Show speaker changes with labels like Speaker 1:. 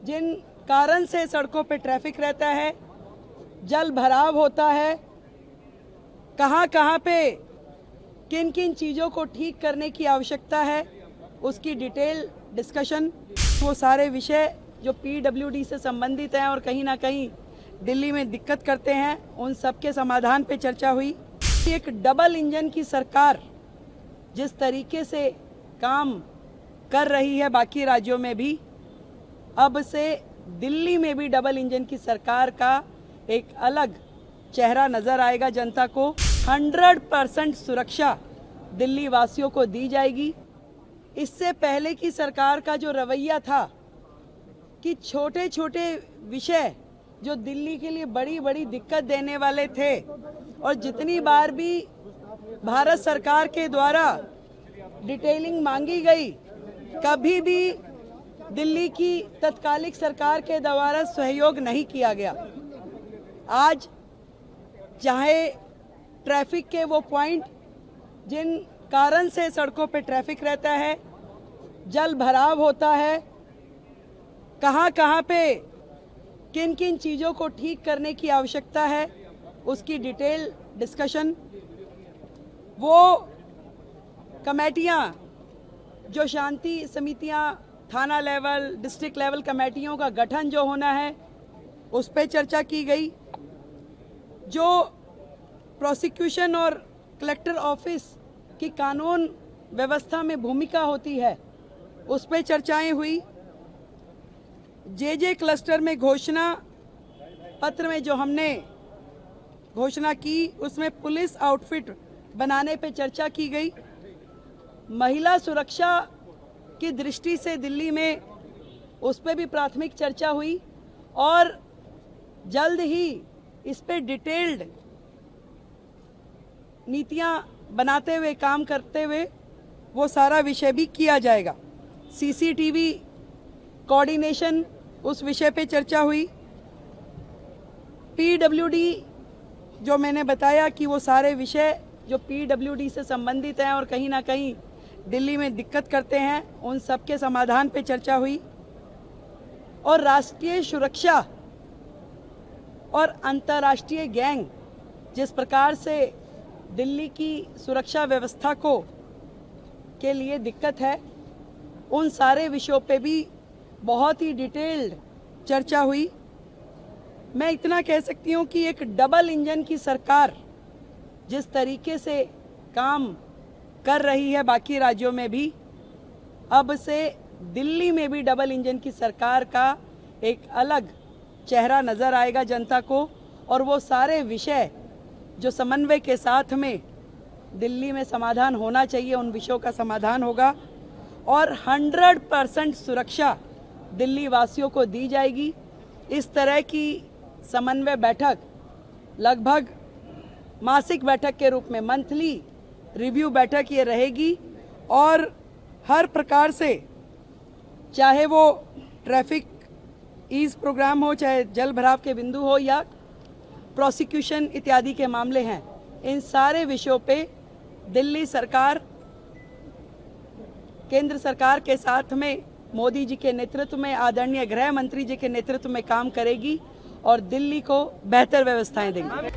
Speaker 1: जिन कारण से सड़कों पे ट्रैफिक रहता है, जल भराव होता है, कहाँ कहाँ पे किन किन चीज़ों को ठीक करने की आवश्यकता है, उसकी डिटेल डिस्कशन, वो सारे विषय जो पीडब्ल्यूडी से संबंधित हैं और कहीं ना कहीं दिल्ली में दिक्कत करते हैं, उन सब के समाधान पे चर्चा हुई। एक डबल इंजन की सरकार जिस तरीके से काम कर रही है बाकी राज्यों में भी, अब से दिल्ली में भी डबल इंजन की सरकार का एक अलग चेहरा नजर आएगा जनता को। 100% सुरक्षा दिल्ली वासियों को दी जाएगी। इससे पहले की सरकार का जो रवैया था कि छोटे छोटे विषय जो दिल्ली के लिए बड़ी बड़ी दिक्कत देने वाले थे, और जितनी बार भी भारत सरकार के द्वारा डिटेलिंग मांगी गई, कभी भी दिल्ली की तत्कालिक सरकार के द्वारा सहयोग नहीं किया गया। आज चाहे ट्रैफिक के वो पॉइंट जिन कारण से सड़कों पे ट्रैफिक रहता है, जल भराव होता है, कहाँ कहाँ पे किन किन चीज़ों को ठीक करने की आवश्यकता है, उसकी डिटेल डिस्कशन, वो कमेटियाँ जो शांति समितियाँ, थाना लेवल, डिस्ट्रिक्ट लेवल कमेटियों का गठन जो होना है, उस पर चर्चा की गई। जो प्रोसिक्यूशन और कलेक्टर ऑफिस की कानून व्यवस्था में भूमिका होती है, उस पर चर्चाएं हुई। जे क्लस्टर में घोषणा पत्र में जो हमने घोषणा की, उसमें पुलिस आउटफिट बनाने पे चर्चा की गई। महिला सुरक्षा की दृष्टि से दिल्ली में उस पर भी प्राथमिक चर्चा हुई, और जल्द ही इस पे डिटेल्ड नीतियां बनाते हुए, काम करते हुए वो सारा विषय भी किया जाएगा। सीसीटीवी कोऑर्डिनेशन, उस विषय पे चर्चा हुई। पीडब्ल्यूडी जो मैंने बताया कि वो सारे विषय जो पीडब्ल्यूडी से संबंधित हैं और कहीं ना कहीं दिल्ली में दिक्कत करते हैं, उन सब के समाधान पे चर्चा हुई। और राष्ट्रीय सुरक्षा और अंतर्राष्ट्रीय गैंग जिस प्रकार से दिल्ली की सुरक्षा व्यवस्था को के लिए दिक्कत है, उन सारे विषयों पे भी बहुत ही डिटेल्ड चर्चा हुई। मैं इतना कह सकती हूँ कि एक डबल इंजन की सरकार जिस तरीके से काम कर रही है बाकी राज्यों में भी, अब से दिल्ली में भी डबल इंजन की सरकार का एक अलग चेहरा नजर आएगा जनता को। और वो सारे विषय जो समन्वय के साथ में दिल्ली में समाधान होना चाहिए, उन विषयों का समाधान होगा। और 100% सुरक्षा दिल्ली वासियों को दी जाएगी। इस तरह की समन्वय बैठक लगभग मासिक बैठक के रूप में, मंथली रिव्यू बैठक ये रहेगी। और हर प्रकार से, चाहे वो ट्रैफिक ईज प्रोग्राम हो, चाहे जल भराव के बिंदु हो, या प्रोसिक्यूशन इत्यादि के मामले हैं, इन सारे विषयों पे दिल्ली सरकार केंद्र सरकार के साथ में मोदी जी के नेतृत्व में, आदरणीय गृह मंत्री जी के नेतृत्व में काम करेगी और दिल्ली को बेहतर व्यवस्थाएं देंगी।